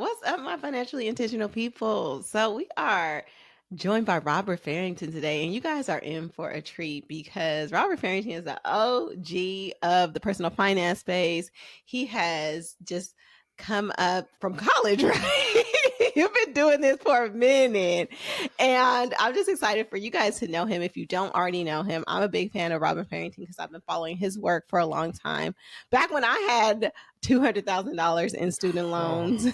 What's up, my financially intentional people? So, we are joined by Robert Farrington today, and you guys are in for a treat because Robert Farrington is the OG of the personal finance space. He has just come up from college, right? You've been doing this for a minute. And I'm just excited for you guys to know him if you don't already know him. I'm a big fan of Robert Farrington because I've been following his work for a long time. Back when I had $200,000 in student loans.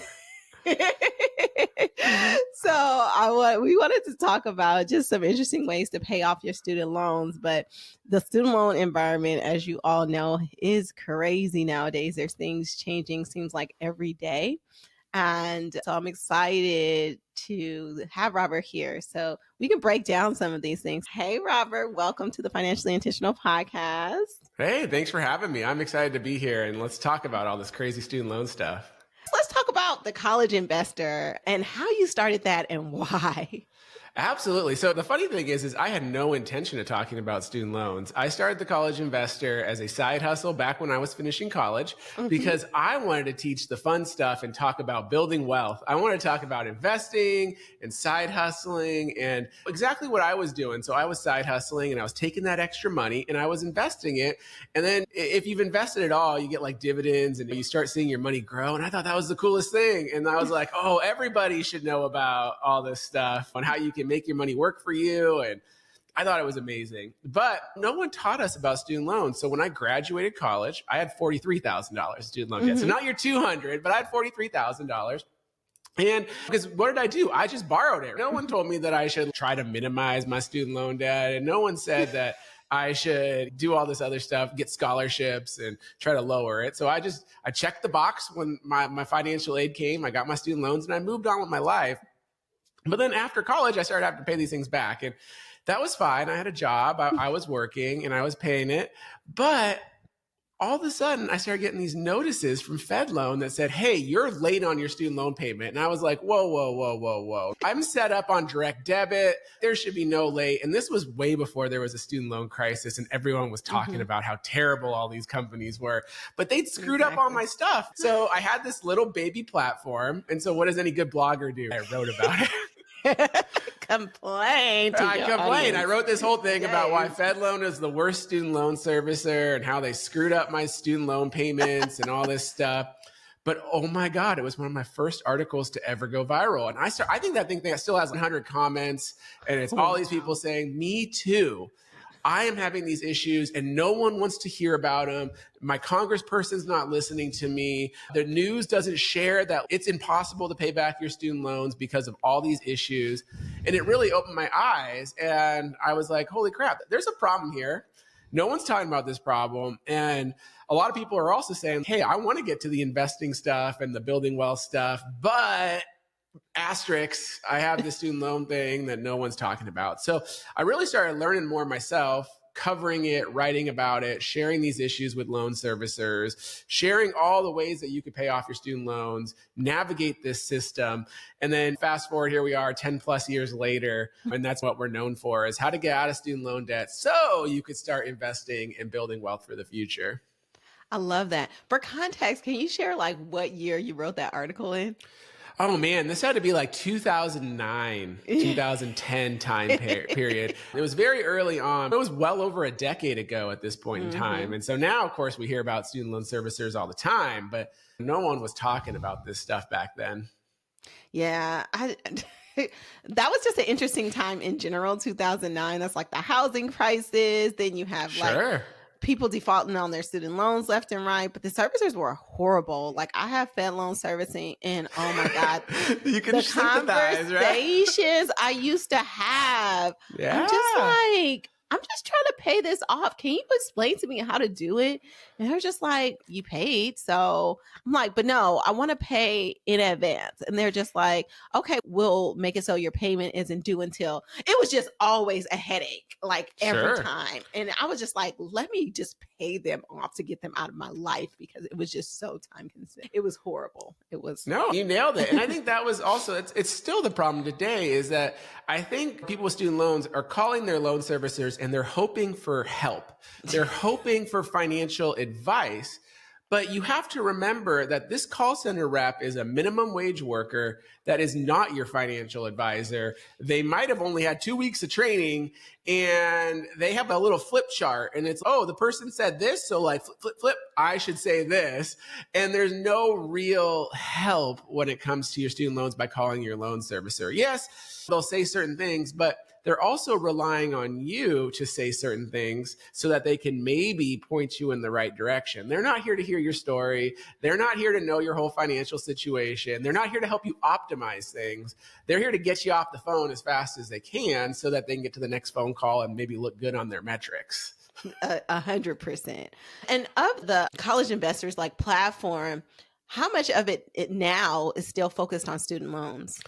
Oh. We wanted to talk about just some interesting ways to pay off your student loans, but the student loan environment, as you all know, is crazy nowadays. There's things changing, seems like every day. And so I'm excited to have Robert here so we can break down some of these things. Hey, Robert, welcome to the Financially Intentional Podcast. Hey, thanks for having me. I'm excited to be here, and let's talk about all this crazy student loan stuff. Let's talk about the college investor and how you started that and why. Absolutely. So the funny thing is I had no intention of talking about student loans. I started the College Investor as a side hustle back when I was finishing college because I wanted to teach the fun stuff and talk about building wealth. I wanted to talk about investing and side hustling and exactly what I was doing. So I was side hustling and I was taking that extra money and I was investing it. And then if you've invested it all, you get like dividends and you start seeing your money grow. And I thought that was the coolest thing. And I was like, oh, everybody should know about all this stuff on how you can make your money work for you. And I thought it was amazing, but no one taught us about student loans. So when I graduated college, I had $43,000 student loan debt. So not your 200, but I had $43,000. And because what did I do? I just borrowed it. No one told me that I should try to minimize my student loan debt. And no one said that I should do all this other stuff, get scholarships and try to lower it. So I checked the box when my financial aid came. I got my student loans and I moved on with my life. But then after college, I started having to pay these things back. And that was fine. I had a job. I was working and I was paying it. But all of a sudden, I started getting these notices from Fed Loan that said, hey, you're late on your student loan payment. And I was like, whoa, whoa, whoa, whoa, whoa. I'm set up on direct debit. There should be no late. And this was way before there was a student loan crisis and everyone was talking about how terrible all these companies were. But they'd screwed up all my stuff. So I had this little baby platform. And so what does any good blogger do? I wrote about it. Complain. I complained. I wrote this whole thing about why Fed Loan is the worst student loan servicer and how they screwed up my student loan payments and all this stuff. But oh my God, it was one of my first articles to ever go viral. And I think that thing still has 100 comments and it's all these people saying, me too. I am having these issues and no one wants to hear about them. My congressperson's not listening to me. The news doesn't share that it's impossible to pay back your student loans because of all these issues. And it really opened my eyes. And I was like, holy crap, there's a problem here. No one's talking about this problem. And a lot of people are also saying, hey, I want to get to the investing stuff and the building wealth stuff, but asterisks, I have this student loan thing that no one's talking about. So I really started learning more myself, covering it, writing about it, sharing these issues with loan servicers, sharing all the ways that you could pay off your student loans, navigate this system. And then fast forward, here we are 10 plus years later. And that's what we're known for, is how to get out of student loan debt so you could start investing and building wealth for the future. I love that. For context, can you share like what year you wrote that article in? Oh man, this had to be like 2009, 2010 time period. It was very early on. It was well over a decade ago at this point in time. And so now, of course, we hear about student loan servicers all the time, but no one was talking about this stuff back then. Yeah, that was just an interesting time in general, 2009. That's like the housing crisis. Then you have like people defaulting on their student loans left and right, but the servicers were horrible. Like I have Fed loan servicing and oh my God, you can the sympathize, conversations I used to have. Yeah. I'm just trying to pay this off. Can you explain to me how to do it? And they're just like, you paid. So I'm like, but no, I want to pay in advance. And they're just like, okay, we'll make it so your payment isn't due until. It was just always a headache, like every time. And I was just like, let me just pay them off to get them out of my life because it was just so time consuming. It was horrible. It was. No, you nailed it. And I think that was also, it's still the problem today is that I think people with student loans are calling their loan servicers and they're hoping for help. They're hoping for financial advice. But you have to remember that this call center rep is a minimum wage worker that is not your financial advisor. They might have only had 2 weeks of training and they have a little flip chart and it's, oh, the person said this. So like flip, flip, flip, I should say this. And there's no real help when it comes to your student loans by calling your loan servicer. Yes, they'll say certain things, but they're also relying on you to say certain things so that they can maybe point you in the right direction. They're not here to hear your story. They're not here to know your whole financial situation. They're not here to help you optimize things. They're here to get you off the phone as fast as they can so that they can get to the next phone call and maybe look good on their metrics. 100%. And of the college investors like platform, how much of it now is still focused on student loans?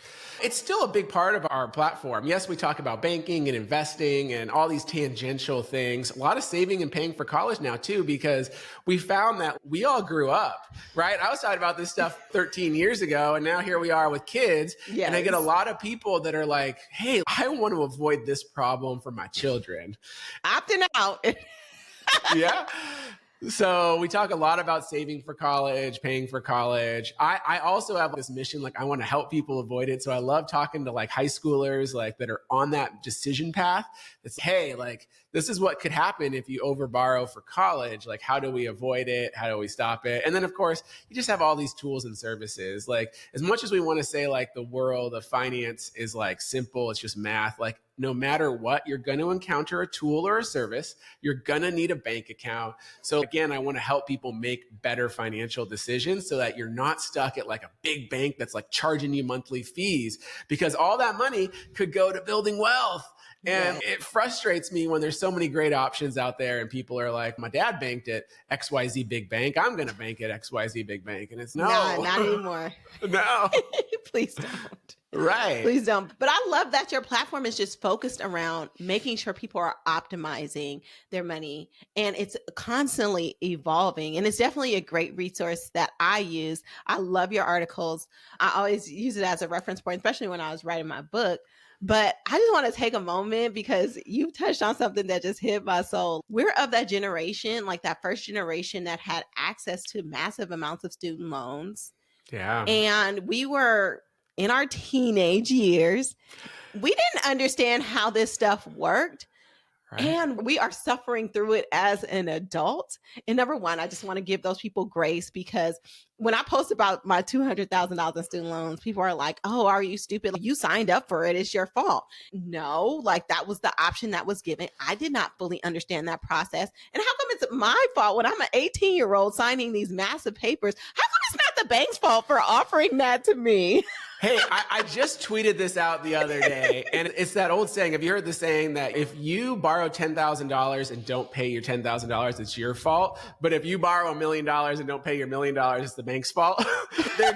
It's still a big part of our platform. Yes, we talk about banking and investing and all these tangential things. A lot of saving and paying for college now too, because we found that we all grew up, right? I was talking about this stuff 13 years ago, and now here we are with kids. Yes. And I get a lot of people that are like, hey, I want to avoid this problem for my children. Opting out. Yeah. So we talk a lot about saving for college, paying for college. I also have this mission, like I want to help people avoid it. So I love talking to like high schoolers, like that are on that decision path. It's, hey, like this is what could happen if you overborrow for college. Like, how do we avoid it? How do we stop it? And then of course, you just have all these tools and services. Like as much as we want to say like the world of finance is like simple, it's just math, like no matter what, you're going to encounter a tool or a service. You're going to need a bank account. So again, I want to help people make better financial decisions so that you're not stuck at like a big bank that's like charging you monthly fees, because all that money could go to building wealth. And it frustrates me when there's so many great options out there and people are like, my dad banked at XYZ big bank, I'm going to bank at XYZ big bank. And it's no, not anymore. No. Please don't. Right. Please don't. But I love that your platform is just focused around making sure people are optimizing their money, and it's constantly evolving. And it's definitely a great resource that I use. I love your articles. I always use it as a reference point, especially when I was writing my book. But I just want to take a moment because you touched on something that just hit my soul. We're of that generation, like that first generation that had access to massive amounts of student loans. Yeah. And we were in our teenage years. We didn't understand how this stuff worked. Right. And we are suffering through it as an adult. And number one, I just want to give those people grace, because when I post about my $200,000 in student loans, people are like, oh, are you stupid? You signed up for it. It's your fault. No, like that was the option that was given. I did not fully understand that process. And how come it's my fault when I'm an 18-year-old signing these massive papers? How come it's not the bank's fault for offering that to me? Hey, I just tweeted this out the other day, and it's that old saying. Have you heard the saying that if you borrow $10,000 and don't pay your $10,000, it's your fault? But if you borrow $1 million and don't pay your $1 million, it's the bank's fault? There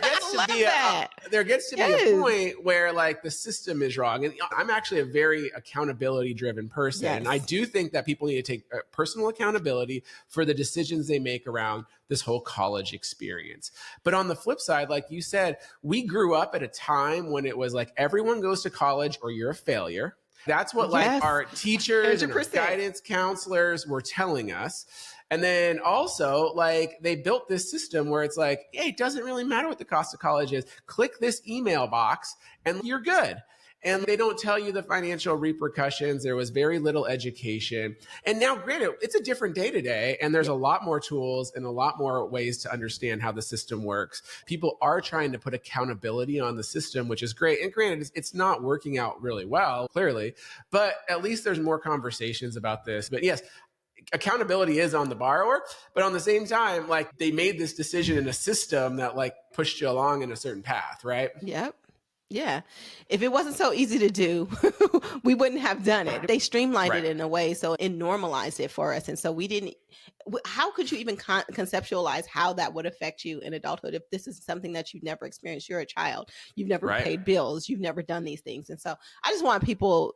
gets to be a point where like the system is wrong. And I'm actually a very accountability driven person. Yes. And I do think that people need to take personal accountability for the decisions they make around this whole college experience. But on the flip side, like you said, we grew up at a time when it was like everyone goes to college or you're a failure. That's what like our teachers 100%. And our guidance counselors were telling us. And then also like they built this system where it's like, hey, it doesn't really matter what the cost of college is. Click this email box and you're good. And they don't tell you the financial repercussions. There was very little education. And now, granted, it's a different day today, and there's a lot more tools and a lot more ways to understand how the system works. People are trying to put accountability on the system, which is great. And granted, it's not working out really well, clearly, but at least there's more conversations about this. But yes, accountability is on the borrower, but on the same time, like they made this decision in a system that like pushed you along in a certain path, right? Yep. Yeah. If it wasn't so easy to do, we wouldn't have done it. They streamlined it in a way, so it normalized it for us. And so we didn't, how could you even conceptualize how that would affect you in adulthood if this is something that you've never experienced? You're a child. You've never paid bills. You've never done these things. And so I just want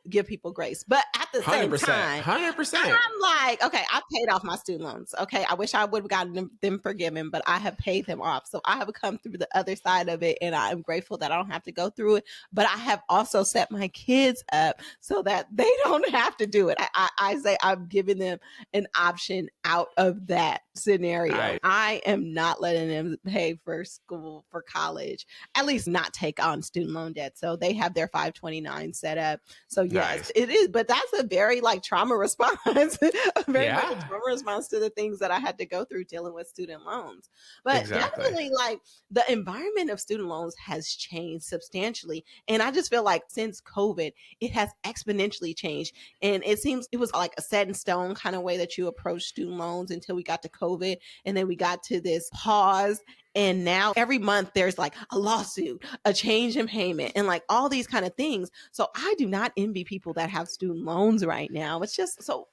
give people grace. But at the same 100%, time, 100%. I'm like, okay, I paid off my student loans. Okay. I wish I would have gotten them forgiven, but I have paid them off. So I have come through the other side of it. And I'm grateful that I don't have to go through through it, but I have also set my kids up so that they don't have to do it. I say I'm giving them an option out of that scenario. I am not letting them pay for school, for college, at least not take on student loan debt. So they have their 529 set up. So yes, it is, but that's a very like trauma response, a very much a trauma response to the things that I had to go through dealing with student loans. But definitely like the environment of student loans has changed substantially. And I just feel like since COVID, it has exponentially changed. And it seems it was like a set in stone kind of way that you approach student loans until we got to COVID. And then we got to this pause. And now every month there's like a lawsuit, a change in payment, and like all these kind of things. So I do not envy people that have student loans right now. It's just so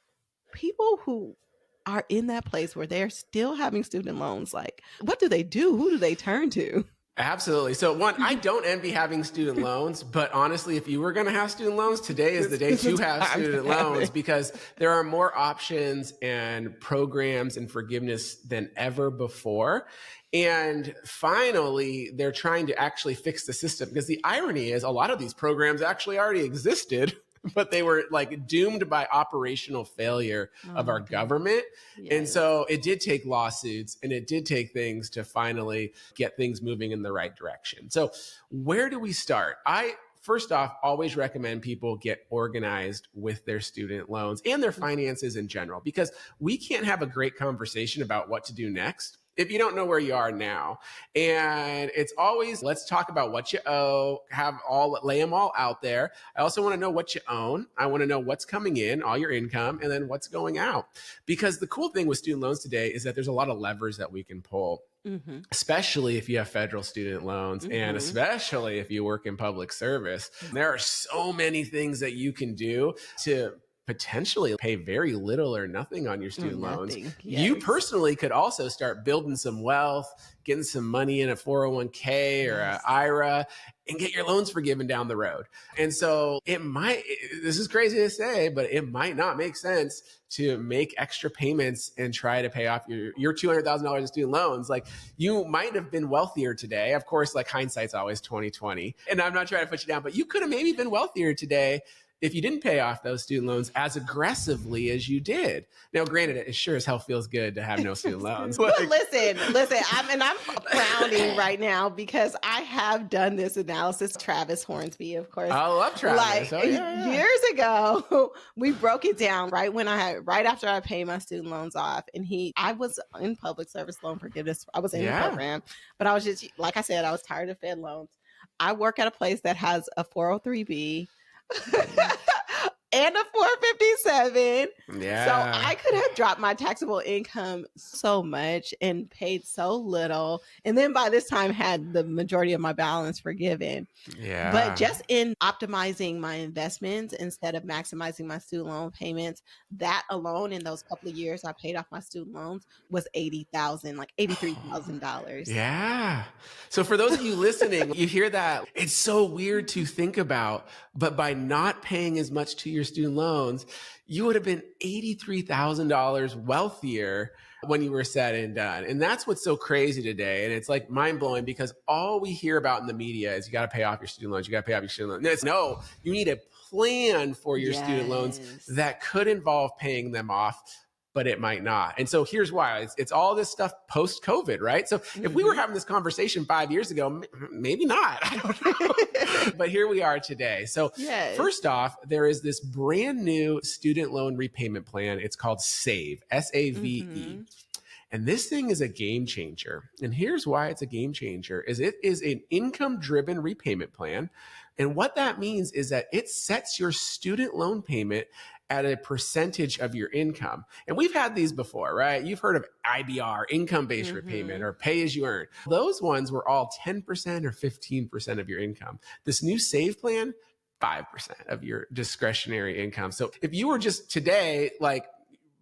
people who are in that place where they're still having student loans, like what do they do? Who do they turn to? Absolutely. So one, I don't envy having student loans, but honestly, if you were going to have student loans, today is the day to have student loans because there are more options and programs and forgiveness than ever before. And finally, they're trying to actually fix the system because the irony is a lot of these programs actually already existed, but they were like doomed by operational failure of our government. Yes. And so it did take lawsuits and it did take things to finally get things moving in the right direction. So where do we start? First off, always recommend people get organized with their student loans and their finances in general, because we can't have a great conversation about what to do next if you don't know where you are now. And it's always, let's talk about what you owe, lay them all out there. I also want to know what you own. I want to know what's coming in, all your income, and then what's going out. Because the cool thing with student loans today is that there's a lot of levers that we can pull. Mm-hmm. Especially if you have federal student loans, mm-hmm. and especially if you work in public service. There are so many things that you can do to potentially pay very little or nothing on your student loans. Yes. You personally could also start building some wealth, getting some money in a 401k or an IRA, and get your loans forgiven down the road. And so this is crazy to say, but it might not make sense to make extra payments and try to pay off your $200,000 in student loans. Like, you might have been wealthier today. Of course, like hindsight's always 20/20. And I'm not trying to put you down, but you could have maybe been wealthier today if you didn't pay off those student loans as aggressively as you did. Now, granted, it sure as hell feels good to have no student loans. But listen, I'm frowning right now because I have done this analysis. Travis Hornsby, of course. I love Travis. Like years ago, we broke it down right after I paid my student loans off. And I was in public service loan forgiveness. I was in the program, but I was just, like I said, I was tired of Fed loans. I work at a place that has a 403B. And a 457. Yeah. So I could have dropped my taxable income so much and paid so little. And then by this time had the majority of my balance forgiven. Yeah. But just in optimizing my investments instead of maximizing my student loan payments, that alone in those couple of years I paid off my student loans was $80,000, like $83,000. Yeah. So for those of you listening, you hear that. It's so weird to think about, but by not paying as much to your student loans, you would have been $83,000 wealthier when you were said and done. And that's what's so crazy today. And it's like mind blowing because all we hear about in the media is you got to pay off your student loans. You got to pay off your student loans. No, you need a plan for your student loans that could involve paying them off, but it might not. And so here's why. It's all this stuff post-COVID, right? So if we were having this conversation 5 years ago, maybe not. I don't know. But here we are today. So first off, there is this brand new student loan repayment plan. It's called SAVE, S-A-V-E. And this thing is a game changer. And here's why it's a game changer is it is an income-driven repayment plan. And what that means is that it sets your student loan payment at a percentage of your income. And we've had these before, right? You've heard of IBR, income-based repayment, or pay as you earn. Those ones were all 10% or 15% of your income. This new SAVE plan, 5% of your discretionary income. So if you were just today, like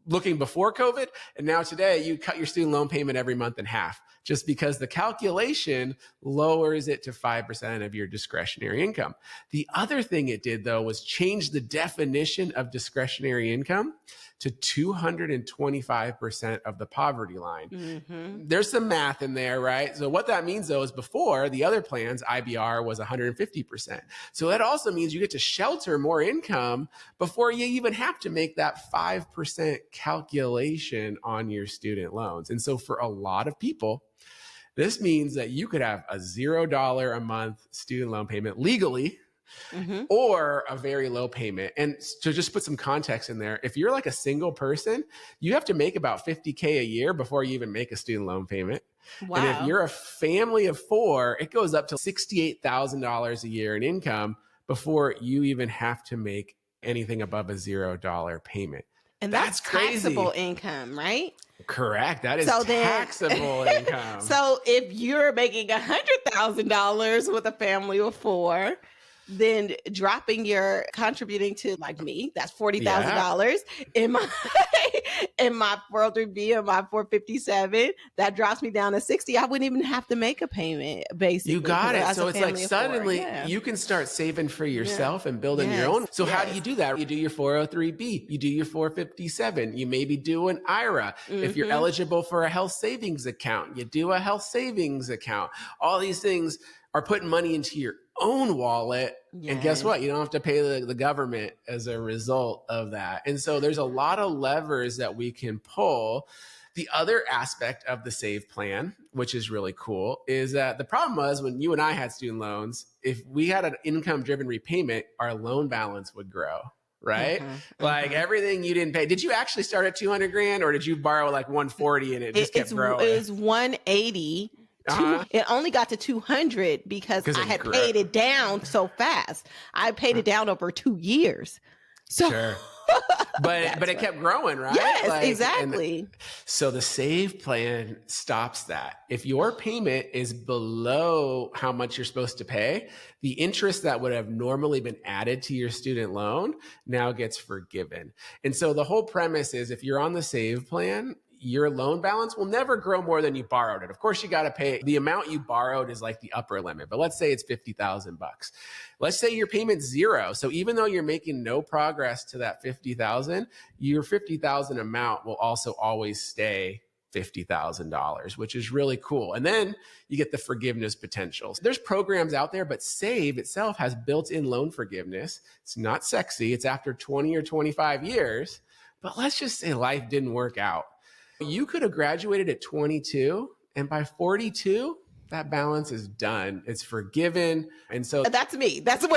looking before COVID, and now today you cut your student loan payment every month in half, just because the calculation lowers it to 5% of your discretionary income. The other thing it did, though, was change the definition of discretionary income to 225% of the poverty line. Mm-hmm. There's some math in there, right? So what that means though is before the other plans, IBR was 150%. So that also means you get to shelter more income before you even have to make that 5% calculation on your student loans. And so for a lot of people, this means that you could have a $0 a month student loan payment legally, Mm-hmm. or a very low payment. And to just put some context in there, if you're like a single person, you have to make about $50K a year before you even make a student loan payment. Wow. And if you're a family of 4, it goes up to $68,000 a year in income before you even have to make anything above a $0 payment. And that's crazy. Taxable income, right? Correct. That is So then- taxable income. So if you're making $100,000 with a family of 4, then contributing to, like me, that's $40,000 in my 403B and my 457. That drops me down to 60. I wouldn't even have to make a payment, basically. You got it. So it's like suddenly Yeah. you can start saving for yourself and building your own. So how do you do that? You do your 403B, you do your 457, you maybe do an IRA. If you're eligible for a health savings account, you do a health savings account. All these things are putting money into your own wallet. And guess what? You don't have to pay the government as a result of that. And so there's a lot of levers that we can pull. The other aspect of the SAVE plan, which is really cool, is that the problem was when you and I had student loans, if we had an income-driven repayment, our loan balance would grow. Right? Like everything you didn't pay. Did you actually start at 200 grand, or did you borrow like 140 and it just kept growing? It was 180. It only got to 200 because I had paid it down so fast. I paid it down over 2 years. So, sure. But it kept growing, right? Yes, exactly. So the SAVE plan stops that. If your payment is below how much you're supposed to pay, the interest that would have normally been added to your student loan now gets forgiven. And so the whole premise is if you're on the SAVE plan, your loan balance will never grow more than you borrowed it. Of course, you got to pay the amount you borrowed is like the upper limit, but let's say it's $50,000. Let's say your payment's 0. So even though you're making no progress to that 50,000, your 50,000 amount will also always stay $50,000, which is really cool. And then you get the forgiveness potential. There's programs out there, but SAVE itself has built-in loan forgiveness. It's not sexy. It's after 20 or 25 years, but let's just say life didn't work out. You could have graduated at 22, and by 42, that balance is done. It's forgiven. And so that's me. That's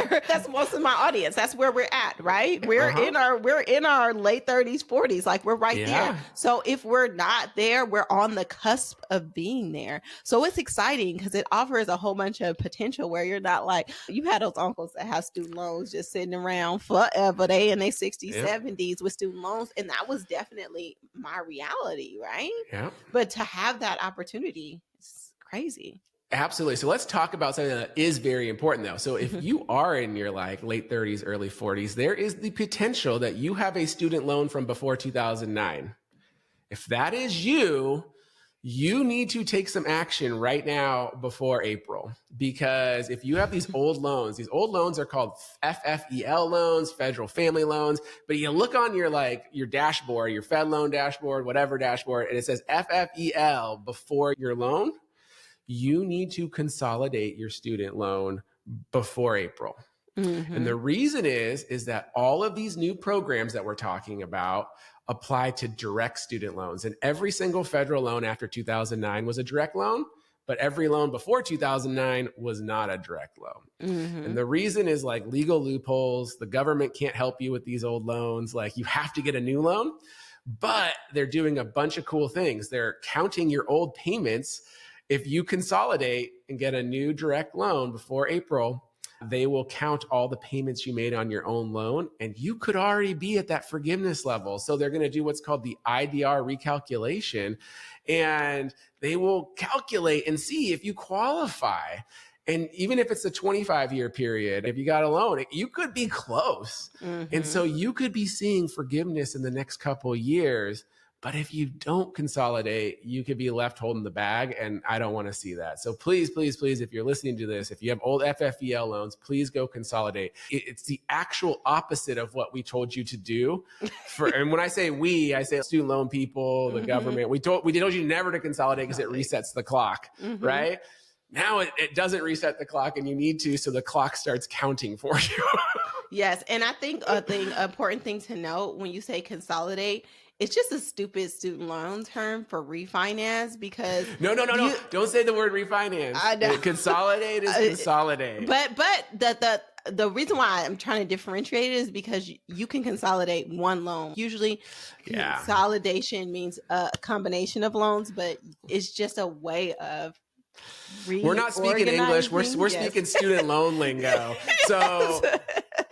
most of my audience. That's where we're at, right? We're in our late 30s, 40s. Like we're right there. So if we're not there, we're on the cusp of being there. So it's exciting because it offers a whole bunch of potential where you're not like, you had those uncles that have student loans just sitting around forever. They in their 60s, 70s with student loans. And that was definitely my reality, right? Yeah. But to have that opportunity, it's crazy. Absolutely. So let's talk about something that is very important though. So if you are in your like late 30s, early 40s, there is the potential that you have a student loan from before 2009. If that is you need to take some action right now before April, because if you have these old loans are called FFEL loans, federal family loans, but you look on your dashboard, your Fed loan dashboard, whatever dashboard, and it says FFEL before your loan, you need to consolidate your student loan before April. And the reason is that all of these new programs that we're talking about apply to direct student loans. And every single federal loan after 2009 was a direct loan, but every loan before 2009 was not a direct loan. And the reason is like legal loopholes. The government can't help you with these old loans. Like you have to get a new loan, but they're doing a bunch of cool things. They're counting your old payments. If you consolidate and get a new direct loan before April, they will count all the payments you made on your own loan, and you could already be at that forgiveness level. So they're going to do what's called the IDR recalculation, and they will calculate and see if you qualify. And even if it's a 25-year period, if you got a loan, you could be close. And so you could be seeing forgiveness in the next couple of years But if you don't consolidate, you could be left holding the bag, and I don't want to see that. So please, please, please, if you're listening to this, if you have old FFEL loans, please go consolidate. It's the actual opposite of what we told you to do. And when I say we, I say student loan people, the government. We told you never to consolidate because it resets the clock, right? Now it doesn't reset the clock, and you need to, so the clock starts counting for you. Yes, and I think important thing to note when you say consolidate, it's just a stupid student loan term for refinance because no. Don't say the word refinance. I know. Consolidate is consolidate. But the reason why I'm trying to differentiate it is because you can consolidate one loan. Usually consolidation means a combination of loans, but it's just a way of we're not speaking English. We're speaking student loan lingo. So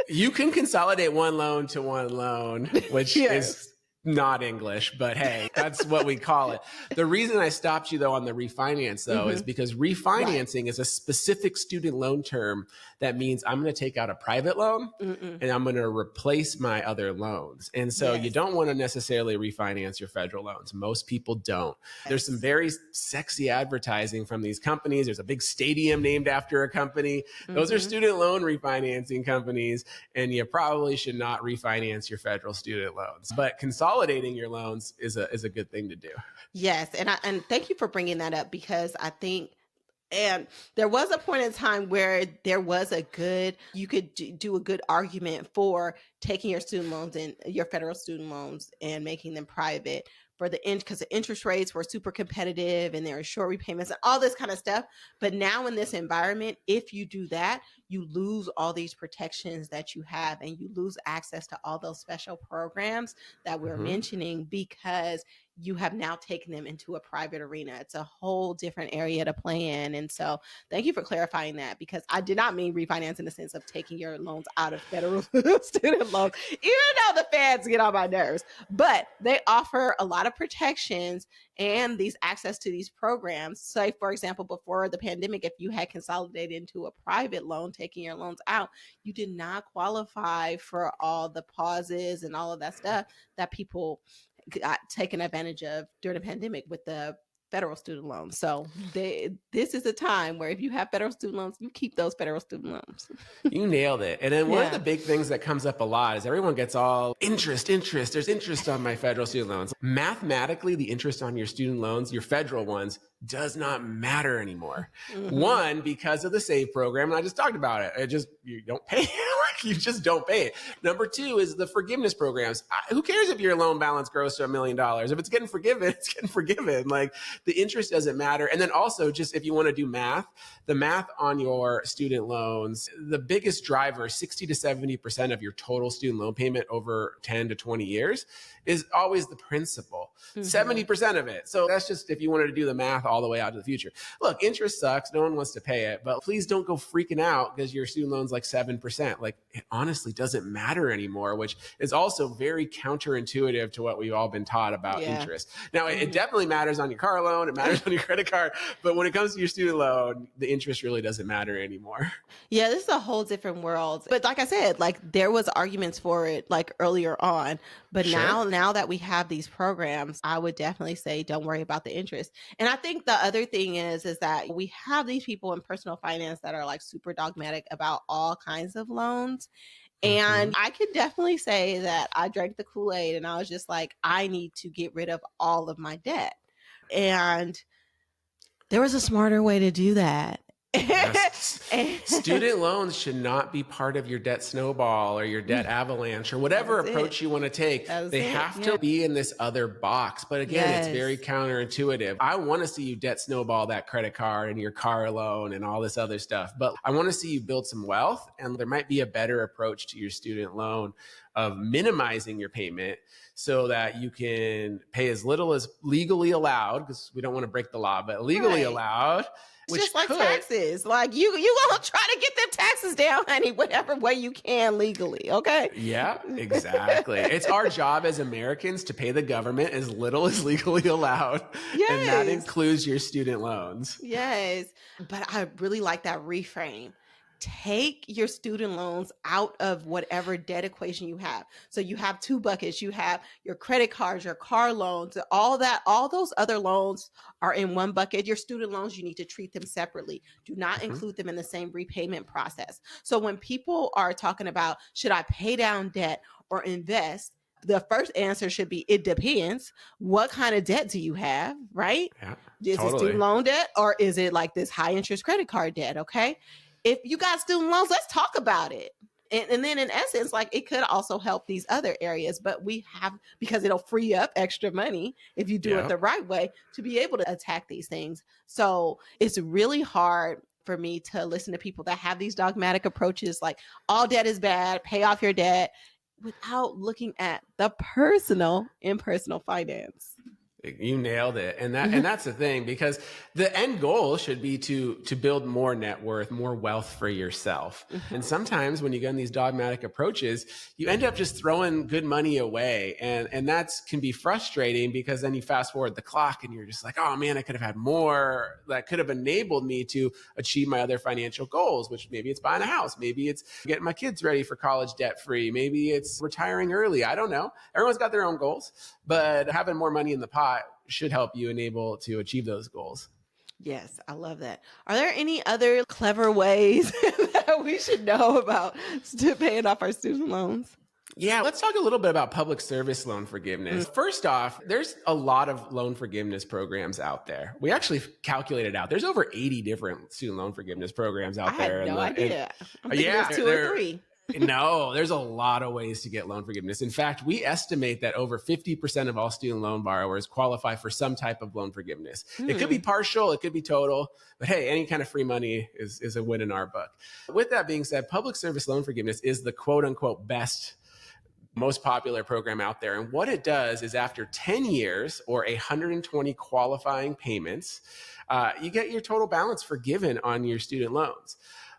you can consolidate one loan to one loan, which is not English, but hey, that's what we call it. The reason I stopped you though on the refinance though is because refinancing is a specific student loan term that means I'm going to take out a private loan and I'm going to replace my other loans. And so you don't want to necessarily refinance your federal loans. Most people don't. There's some very sexy advertising from these companies. There's a big stadium named after a company. Those are student loan refinancing companies, and you probably should not refinance your federal student loans. But consolidating your loans is a good thing to do. Yes, and thank you for bringing that up because I think, and there was a point in time where there was you could do a good argument for taking your student loans and your federal student loans and making them private for because the interest rates were super competitive and there were short repayments and all this kind of stuff. But now in this environment, if you do that, you lose all these protections that you have and you lose access to all those special programs that we're mentioning because you have now taken them into a private arena. It's a whole different area to play in. And so thank you for clarifying that because I did not mean refinance in the sense of taking your loans out of federal student loans, even though the feds get on my nerves, but they offer a lot of protections and these access to these programs. Say, for example, before the pandemic, if you had consolidated into a private loan, taking your loans out, you did not qualify for all the pauses and all of that stuff that people got taken advantage of during the pandemic with the federal student loans. So this is a time where if you have federal student loans, you keep those federal student loans. You nailed it. And then one of the big things that comes up a lot is everyone gets all interest. There's interest on my federal student loans. Mathematically, the interest on your student loans, your federal ones, does not matter anymore. One, because of the SAVE program, and I just talked about it. You don't pay. You just don't pay it. Number two is the forgiveness programs. Who cares if your loan balance grows to $1 million? If it's getting forgiven, it's getting forgiven. Like the interest doesn't matter. And then also just if you want to do math, the math on your student loans, the biggest driver, 60 to 70% of your total student loan payment over 10 to 20 years is always the principal, 70% of it. So that's just if you wanted to do the math all the way out to the future. Look, interest sucks. No one wants to pay it, but please don't go freaking out because your student loan's like 7%. Like it honestly doesn't matter anymore, which is also very counterintuitive to what we've all been taught about interest. Now, it definitely matters on your car loan. It matters on your credit card. But when it comes to your student loan, the interest really doesn't matter anymore. Yeah, this is a whole different world. But like I said, like there was arguments for it like earlier on. But now that we have these programs, I would definitely say don't worry about the interest. And I think the other thing is that we have these people in personal finance that are like super dogmatic about all kinds of loans. And I could definitely say that I drank the Kool-Aid and I was just like, I need to get rid of all of my debt. And there was a smarter way to do that. Yes. Student loans should not be part of your debt snowball or your debt avalanche or whatever approach you want to take. They have to be in this other box. But again, it's very counterintuitive. I want to see you debt snowball that credit card and your car loan and all this other stuff. But I want to see you build some wealth. And there might be a better approach to your student loan of minimizing your payment so that you can pay as little as legally allowed, because we don't want to break the law, but legally allowed. It's just like taxes. Like you gonna try to get them taxes down, honey, whatever way you can legally. Okay. Yeah, exactly. It's our job as Americans to pay the government as little as legally allowed. Yes. And that includes your student loans. Yes. But I really like that reframe. take your student loans out of whatever debt equation you have. So you have two buckets. You have your credit cards, your car loans, all those other loans are in one bucket. Your student loans, you need to treat them separately. Do not include them in the same repayment process. So when people are talking about, should I pay down debt or invest? The first answer should be, it depends. What kind of debt do you have, right? Yeah, Is it student loan debt, or is it like this high interest credit card debt? Okay. If you got student loans, let's talk about it. And then in essence, like, it could also help these other areas, but we have, because it'll free up extra money if you do it the right way, to be able to attack these things. So it's really hard for me to listen to people that have these dogmatic approaches, like all debt is bad, pay off your debt, without looking at the personal in personal finance. You nailed it. And that's the thing, because the end goal should be to build more net worth, more wealth for yourself. And sometimes when you go in these dogmatic approaches, you end up just throwing good money away. And that can be frustrating, because then you fast forward the clock and you're just like, oh man, I could have had more that could have enabled me to achieve my other financial goals, which maybe it's buying a house. Maybe it's getting my kids ready for college debt free. Maybe it's retiring early. I don't know. Everyone's got their own goals, but having more money in the pot should help you enable to achieve those goals. Yes, I love that. Are there any other clever ways that we should know about to paying off our student loans? Yeah, let's talk a little bit about public service loan forgiveness. First off, there's a lot of loan forgiveness programs out there. We actually calculated out there's over 80 different student loan forgiveness programs out there. I had no idea. I'm thinking there's 2 or 3. No, there's a lot of ways to get loan forgiveness. In fact, we estimate that over 50% of all student loan borrowers qualify for some type of loan forgiveness. It could be partial, it could be total, but hey, any kind of free money is a win in our book. With that being said, public service loan forgiveness is the quote unquote best, most popular program out there. And what it does is, after 10 years or 120 qualifying payments, you get your total balance forgiven on your student loans.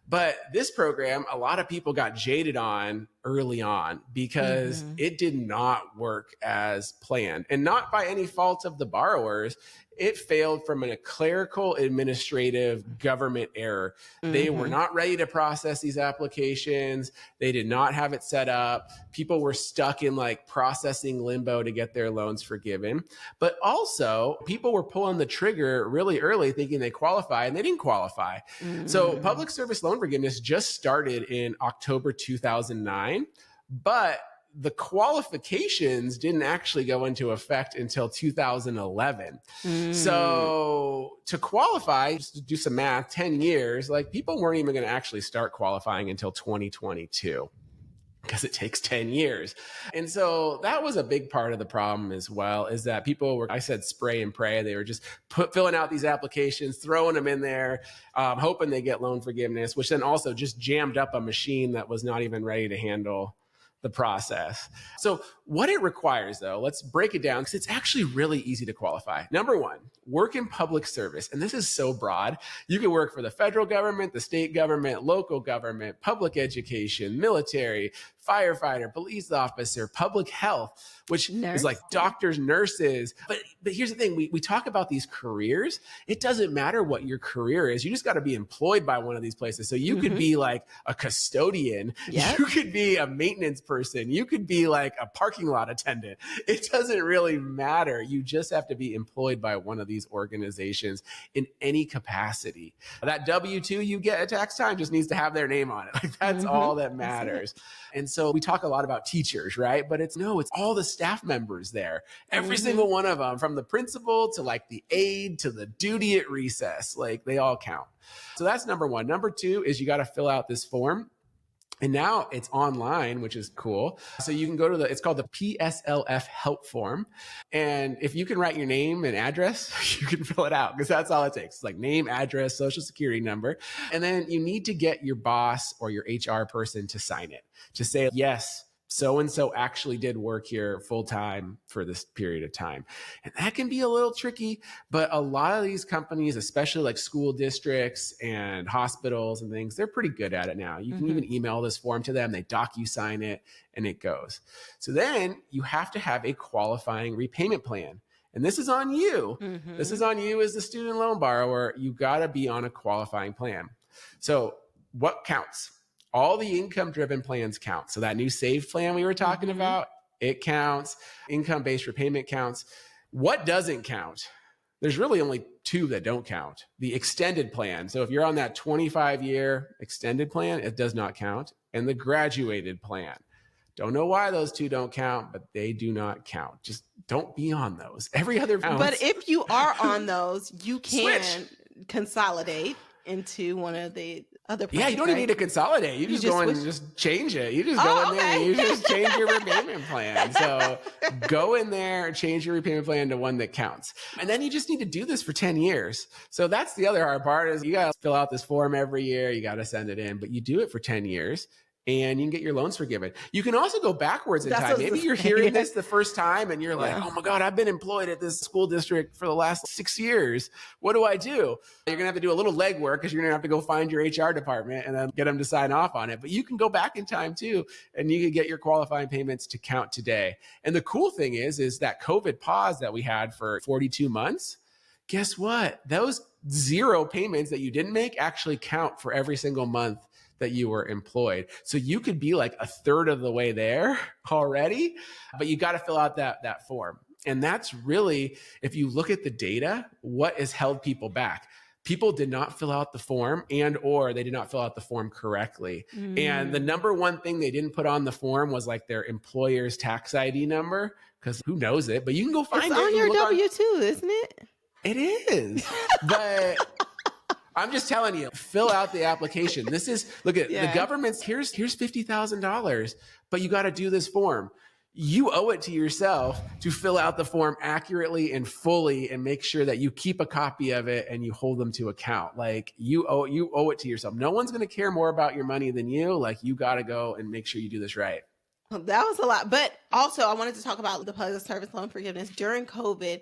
But this program, a lot of people got jaded on early on, because it did not work as planned, and not by any fault of the borrowers. It failed from a clerical, administrative, government error. They were not ready to process these applications. They did not have it set up. People were stuck in like processing limbo to get their loans forgiven. But also, people were pulling the trigger really early, thinking they qualify, and they didn't qualify. So public service loan forgiveness just started in October 2009, but the qualifications didn't actually go into effect until 2011. So to qualify, just to do some math, 10 years, like, people weren't even going to actually start qualifying until 2022, because it takes 10 years. And so that was a big part of the problem as well, is that people were, I said, spray and pray. They were just filling out these applications, throwing them in there, hoping they get loan forgiveness, which then also just jammed up a machine that was not even ready to handle the process. So what it requires, though, let's break it down, because it's actually really easy to qualify. Number one, work in public service. And this is so broad. You can work for the federal government, the state government, local government, public education, military, firefighter, police officer, public health, which is like doctors, nurses. But here's the thing. We talk about these careers. It doesn't matter what your career is. You just got to be employed by one of these places. So you could be like a custodian. You could be a maintenance person. You could be like a parking lot attendant. It doesn't really matter. You just have to be employed by one of these organizations in any capacity. That W-2 you get at tax time just needs to have their name on it. Like, that's all that matters. And so we talk a lot about teachers, right? But it's all the staff members there. Every single one of them, from the principal to like the aide to the duty at recess, like, they all count. So that's number one. Number two is, you got to fill out this form. And now it's online, which is cool. So you can go to it's called the PSLF help form. And if you can write your name and address, you can fill it out, because that's all it takes. It's like name, address, social security number. And then you need to get your boss or your HR person to sign it, to say, yes, so-and-so actually did work here full-time for this period of time. And that can be a little tricky, but a lot of these companies, especially like school districts and hospitals and things, they're pretty good at it now. You can even email this form to them, they docu-sign it, and it goes. So then you have to have a qualifying repayment plan. And this is on you. This is on you as the student loan borrower. You got to be on a qualifying plan. So what counts? All the income-driven plans count. So that new SAVE plan we were talking about, it counts. Income-based repayment counts. What doesn't count? There's really only two that don't count. The extended plan. So if you're on that 25-year extended plan, it does not count. And the graduated plan. Don't know why those two don't count, but they do not count. Just don't be on those. Every other counts. But if you are on those, you can Switch. consolidate into one of the other plans. Yeah, you don't even need to consolidate. You just go in and just change it. You just go in there and you just change your repayment plan. So go in there, change your repayment plan to one that counts. And then you just need to do this for 10 years. So that's the other hard part is you got to fill out this form every year. You got to send it in, but you do it for 10 years. And you can get your loans forgiven. You can also go backwards in time. Maybe you're hearing this the first time and you're like, oh my God, I've been employed at this school district for the last 6 years. What do I do? You're going to have to do a little legwork because you're going to have to go find your HR department and then get them to sign off on it. But you can go back in time too, and you can get your qualifying payments to count today. And the cool thing is that COVID pause that we had for 42 months, guess what? Those 0 payments that you didn't make actually count for every single month that you were employed. So you could be like a third of the way there already, but you got to fill out that form. And that's really, if you look at the data, what has held people back. People did not fill out the form or they did not fill out the form correctly. And the number one thing they didn't put on the form was like their employer's tax ID number, because who knows it, but you can go find it. It's on your W-2, isn't it? It is. But I'm just telling you, fill out the application. This is, look at the government's, here's $50,000, but you got to do this form. You owe it to yourself to fill out the form accurately and fully and make sure that you keep a copy of it and you hold them to account. Like you owe it to yourself. No one's going to care more about your money than you. Like you got to go and make sure you do this right. Well, that was a lot. But also I wanted to talk about the public service loan forgiveness during COVID.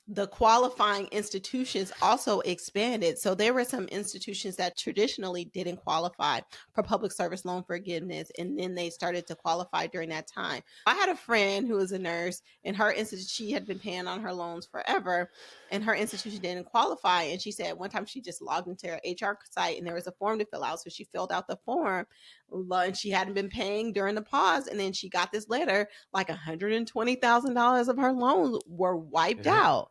The qualifying institutions also expanded. So there were some institutions that traditionally didn't qualify for public service loan forgiveness, and then they started to qualify during that time. I had a friend who was a nurse, and her institution, she had been paying on her loans forever, and her institution didn't qualify. And she said one time she just logged into her HR site and there was a form to fill out. So she filled out the form, and she hadn't been paying during the pause. And then she got this letter, like $120,000 of her loans were wiped out.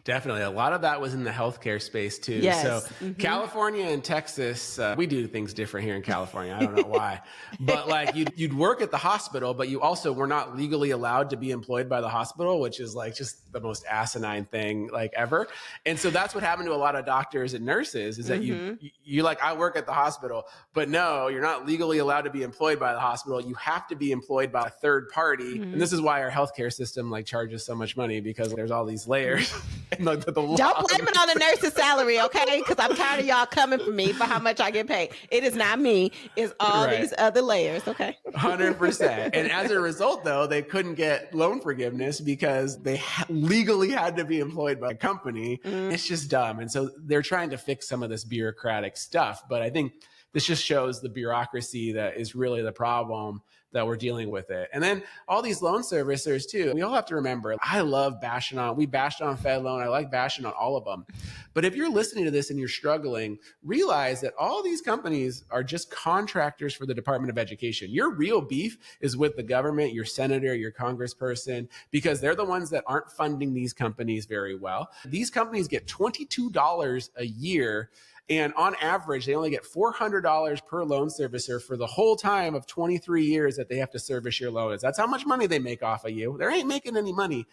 Definitely. A lot of that was in the healthcare space too. Yes. So California and Texas, we do things different here in California. I don't know why, but like you'd work at the hospital, but you also were not legally allowed to be employed by the hospital, which is like just the most asinine thing like ever. And so that's what happened to a lot of doctors and nurses is that you like, I work at the hospital, but no, you're not legally allowed to be employed by the hospital. You have to be employed by a third party. And this is why our healthcare system like charges so much money, because there's all these layers. Don't blame it on the nurse's salary, okay? Because I'm tired of y'all coming for me for how much I get paid. It is not me. It's all these other layers, okay? 100%. And as a result, though, they couldn't get loan forgiveness because they legally had to be employed by a company. It's just dumb. And so they're trying to fix some of this bureaucratic stuff. But I think this just shows the bureaucracy that is really the problem that we're dealing with it. And then all these loan servicers too, we all have to remember, we bashed on Fed Loan. I like bashing on all of them. But if you're listening to this and you're struggling, realize that all these companies are just contractors for the Department of Education. Your real beef is with the government, your senator, your congressperson, because they're the ones that aren't funding these companies very well. These companies get $22 a year. And on average, they only get $400 per loan servicer for the whole time of 23 years that they have to service your loans. That's how much money they make off of you. They ain't making any money.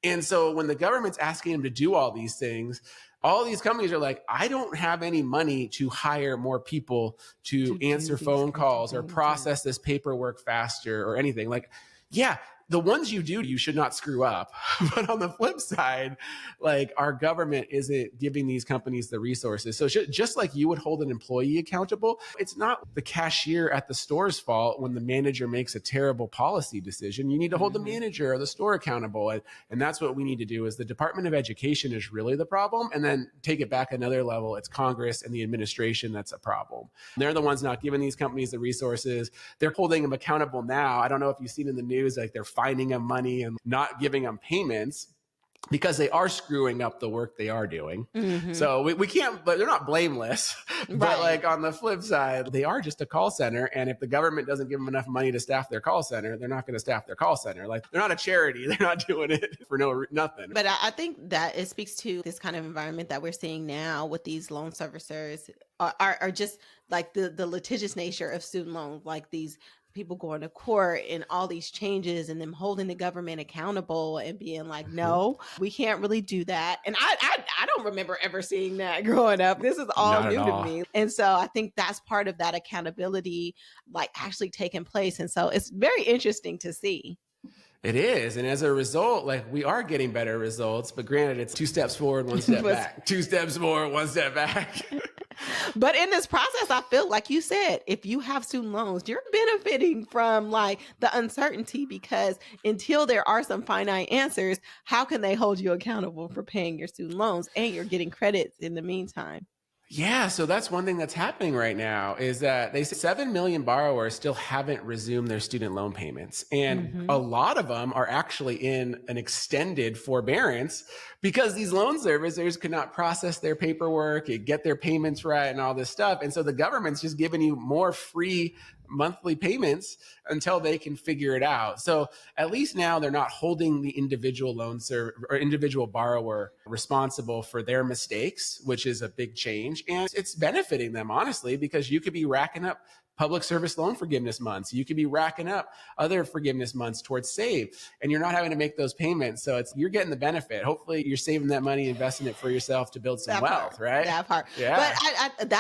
And so when the government's asking them to do all these things, all these companies are like, I don't have any money to hire more people to answer phone calls or process this paperwork faster or anything. Like, yeah, the ones you do, you should not screw up. But on the flip side, like our government isn't giving these companies the resources. So just like you would hold an employee accountable, it's not the cashier at the store's fault when the manager makes a terrible policy decision. You need to hold the manager or the store accountable. And that's what we need to do is the Department of Education is really the problem. And then take it back another level. It's Congress and the administration that's a problem. They're the ones not giving these companies the resources. They're holding them accountable now. I don't know if you've seen in the news, like they're fining them money and not giving them payments. because they are screwing up the work they are doing. Mm-hmm. So we can't, but they're not blameless. Right. But like on the flip side, they are just a call center. And if the government doesn't give them enough money to staff their call center, they're not going to staff their call center. Like they're not a charity. They're not doing it for nothing. But I think that it speaks to this kind of environment that we're seeing now with these loan servicers are just like the litigious nature of student loans, like these people going to court and all these changes and them holding the government accountable and being like, no, we can't really do that. And I don't remember ever seeing that growing up. This is all Not new at to all. me. And so I think that's part of that accountability, like actually taking place. And so it's very interesting to see. It is. And as a result, like we are getting better results, but granted, it's 2 steps forward, 1 step back, 2 steps forward, 1 step back. But in this process, I feel like you said, if you have student loans, you're benefiting from like the uncertainty, because until there are some finite answers, how can they hold you accountable for paying your student loans, and you're getting credits in the meantime? Yeah, so that's one thing that's happening right now is that they say 7 million borrowers still haven't resumed their student loan payments. And a lot of them are actually in an extended forbearance because these loan servicers could not process their paperwork, get their payments right and all this stuff. And so the government's just giving you more free monthly payments until they can figure it out. So at least now they're not holding the individual loan or individual borrower responsible for their mistakes, which is a big change. And it's benefiting them, honestly, because you could be racking up public service loan forgiveness months. You could be racking up other forgiveness months towards save, and you're not having to make those payments. So you're getting the benefit. Hopefully you're saving that money, investing it for yourself to build some wealth, right? That part. Yeah. But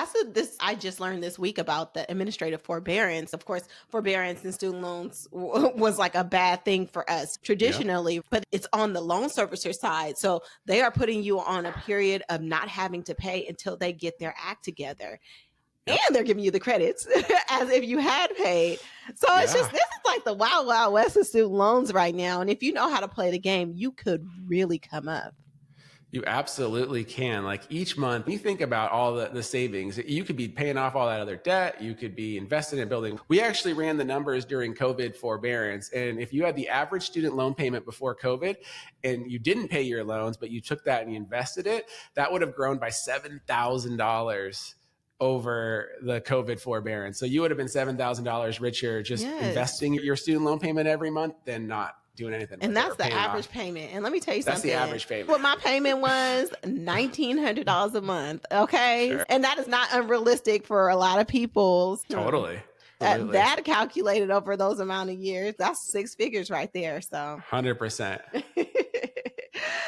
I just learned this week about the administrative forbearance. Of course, forbearance in student loans was like a bad thing for us traditionally, but it's on the loan servicer side. So they are putting you on a period of not having to pay until they get their act together. And they're giving you the credits as if you had paid. So it's just, this is like the wild, wild west of student loans right now. And if you know how to play the game, you could really come up. You absolutely can. Like each month, you think about all the savings. You could be paying off all that other debt. You could be investing in building. We actually ran the numbers during COVID forbearance. And if you had the average student loan payment before COVID and you didn't pay your loans, but you took that and you invested it, that would have grown by $7,000 over the COVID forbearance. So you would have been $7,000 richer just investing your student loan payment every month than not doing anything. And that's the average payment. And let me tell you something. That's the average payment. What my payment was $1,900 a month. Okay. Sure. And that is not unrealistic for a lot of people. Totally. That calculated over those amount of years, that's 6 figures right there. So 100%.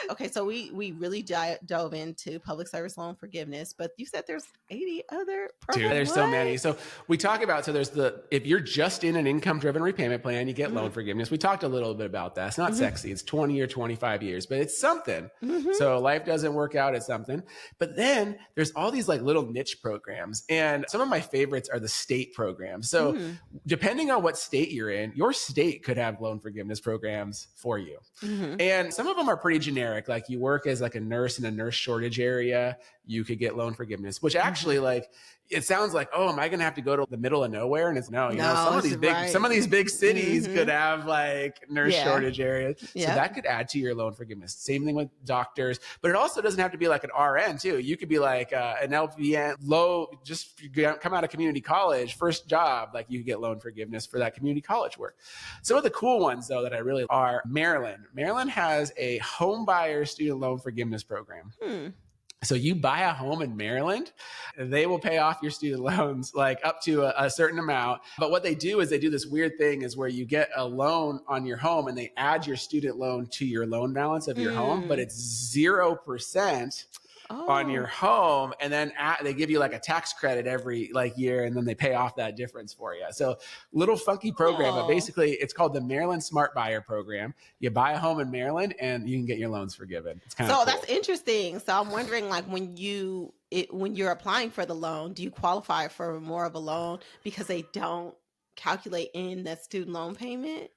Okay, so we really dove into public service loan forgiveness, but you said there's 80 other programs. Dude, there's so many. So we talk about, there's if you're just in an income-driven repayment plan, you get loan forgiveness. We talked a little bit about that. It's not sexy. It's 20 or 25 years, but it's something. So life doesn't work out, it's something. But then there's all these like little niche programs. And some of my favorites are the state programs. So depending on what state you're in, your state could have loan forgiveness programs for you. And some of them are pretty generic. Like you work as like a nurse in a nurse shortage area, you could get loan forgiveness, which actually like, it sounds like, oh, am I going to have to go to the middle of nowhere? And it's no, some of these big cities could have like nurse shortage areas. So that could add to your loan forgiveness. Same thing with doctors, but it also doesn't have to be like an RN too. You could be like an LPN, just come out of community college, first job, like you get loan forgiveness for that community college work. Some of the cool ones though that I really are Maryland. Maryland has a home buyer student loan forgiveness program. So you buy a home in Maryland, they will pay off your student loans like up to a certain amount. But what they do is they do this weird thing is where you get a loan on your home and they add your student loan to your loan balance of your home, but it's 0% on your home. And then they give you like a tax credit every like year, and then they pay off that difference for you. So little funky program, but basically it's called the Maryland Smart Buyer Program. You buy a home in Maryland and you can get your loans forgiven. It's kind of cool. That's interesting. So I'm wondering, like when you're applying for the loan, do you qualify for more of a loan because they don't calculate in that student loan payment?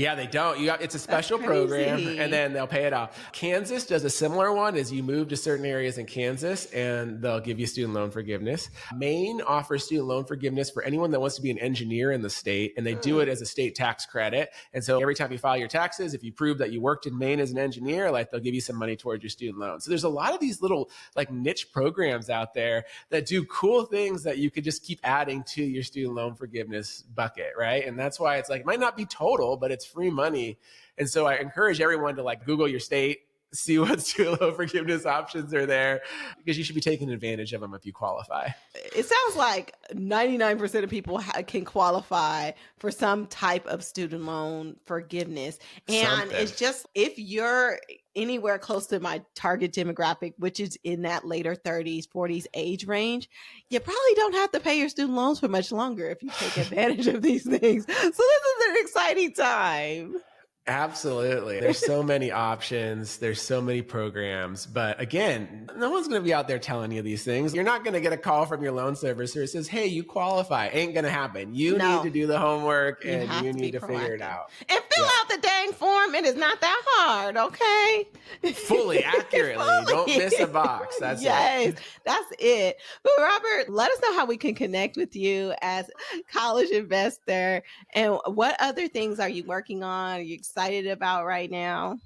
Yeah, they don't. It's a That's special program, crazy. and then they'll pay it off. Kansas does a similar one as you move to certain areas in Kansas, and they'll give you student loan forgiveness. Maine offers student loan forgiveness for anyone that wants to be an engineer in the state, and they do it as a state tax credit. And so every time you file your taxes, if you prove that you worked in Maine as an engineer, like they'll give you some money towards your student loan. So there's a lot of these little like niche programs out there that do cool things that you could just keep adding to your student loan forgiveness bucket, right? And that's why it's like, it might not be total, but it's free money. And so I encourage everyone to like Google your state, see what student loan forgiveness options are there, because you should be taking advantage of them if you qualify. It sounds like 99% of people can qualify for some type of student loan forgiveness. And it's just, if you're anywhere close to my target demographic, which is in that later 30s, 40s age range, you probably don't have to pay your student loans for much longer if you take advantage of these things. So this is an exciting time. Absolutely. There's so many options. There's so many programs. But again, no one's going to be out there telling you these things. You're not going to get a call from your loan servicer that says, hey, you qualify. Ain't going to happen. You need to do the homework and you need to figure it out. And fill out the dang form. It is not that hard, okay? Fully, accurately. Don't miss a box. That's it. That's it. But Robert, let us know how we can connect with you as a college investor. And what other things are you working on? Are you excited about right now?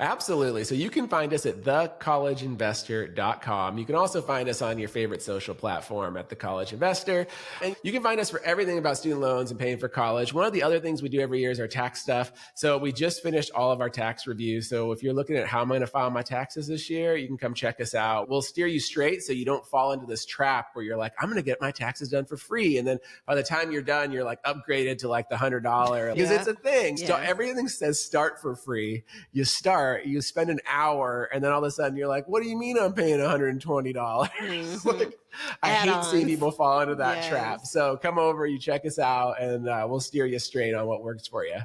Absolutely. So you can find us at thecollegeinvestor.com. You can also find us on your favorite social platform at The College Investor. And you can find us for everything about student loans and paying for college. One of the other things we do every year is our tax stuff. So we just finished all of our tax reviews. So if you're looking at how I'm going to file my taxes this year, you can come check us out. We'll steer you straight so you don't fall into this trap where you're like, I'm going to get my taxes done for free. And then by the time you're done, you're like upgraded to like the $100 because it's a thing. So everything says start for free. You start. You spend an hour, and then all of a sudden you're like, what do you mean I'm paying $120? Like, I hate seeing people fall into that trap. So come over, you check us out, and we'll steer you straight on what works for you.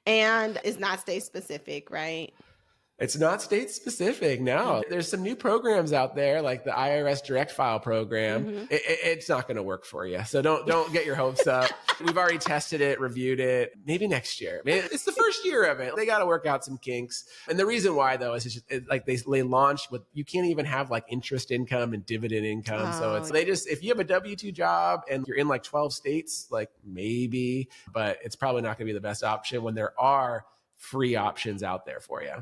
And it's not state specific, right? It's not state specific. No, there's some new programs out there like the IRS direct file program. It's not going to work for you. So don't get your hopes up. We've already tested it, reviewed it. Maybe next year. It's the first year of it. They got to work out some kinks. And the reason why though is it's just like they launched with, you can't even have like interest income and dividend income. So it's if you have a W-2 job and you're in like 12 states, like maybe, but it's probably not going to be the best option when there are free options out there for you.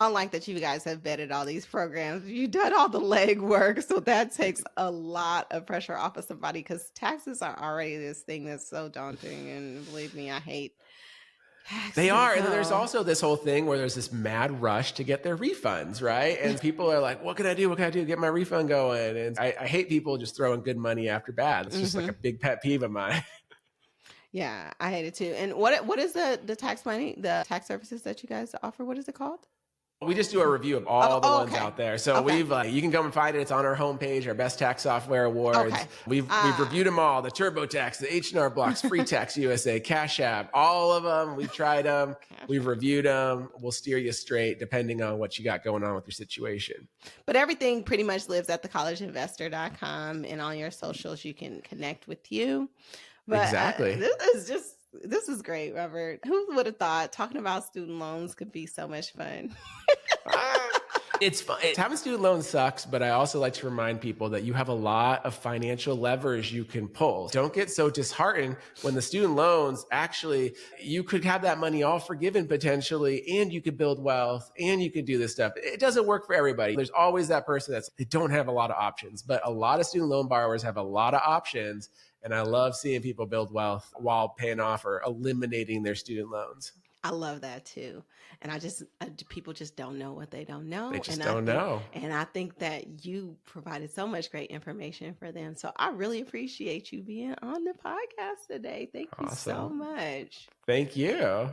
I like that you guys have vetted all these programs. You've done all the legwork. So that takes a lot of pressure off of somebody because taxes are already this thing that's so daunting. And believe me, I hate taxes. They are. And then there's also this whole thing where there's this mad rush to get their refunds, right? And people are like, what can I do? What can I do to get my refund going? And I hate people just throwing good money after bad. It's just like a big pet peeve of mine. Yeah, I hate it too. And what is the tax money, the tax services that you guys offer? What is it called? We just do a review of all the ones out there. So we've you can come and find it. It's on our homepage, our Best Tax Software Awards. We've reviewed them all, the TurboTax, the H&R Blocks, Free Tax USA, Cash App, all of them. We've tried them. We've reviewed them. We'll steer you straight depending on what you got going on with your situation. But everything pretty much lives at thecollegeinvestor.com, and on your socials you can connect with you. But, exactly. This is great, Robert. Who would have thought talking about student loans could be so much fun? It's fun. Having student loans sucks, but I also like to remind people that you have a lot of financial levers you can pull. Don't get so disheartened when the student loans actually, you could have that money all forgiven potentially, and you could build wealth, and you could do this stuff. It doesn't work for everybody. There's always that person they don't have a lot of options, but a lot of student loan borrowers have a lot of options. And I love seeing people build wealth while paying off or eliminating their student loans. I love that too. And people just don't know what they don't know. They just don't know. And I think that you provided so much great information for them. So I really appreciate you being on the podcast today. Thank you so much. Thank you.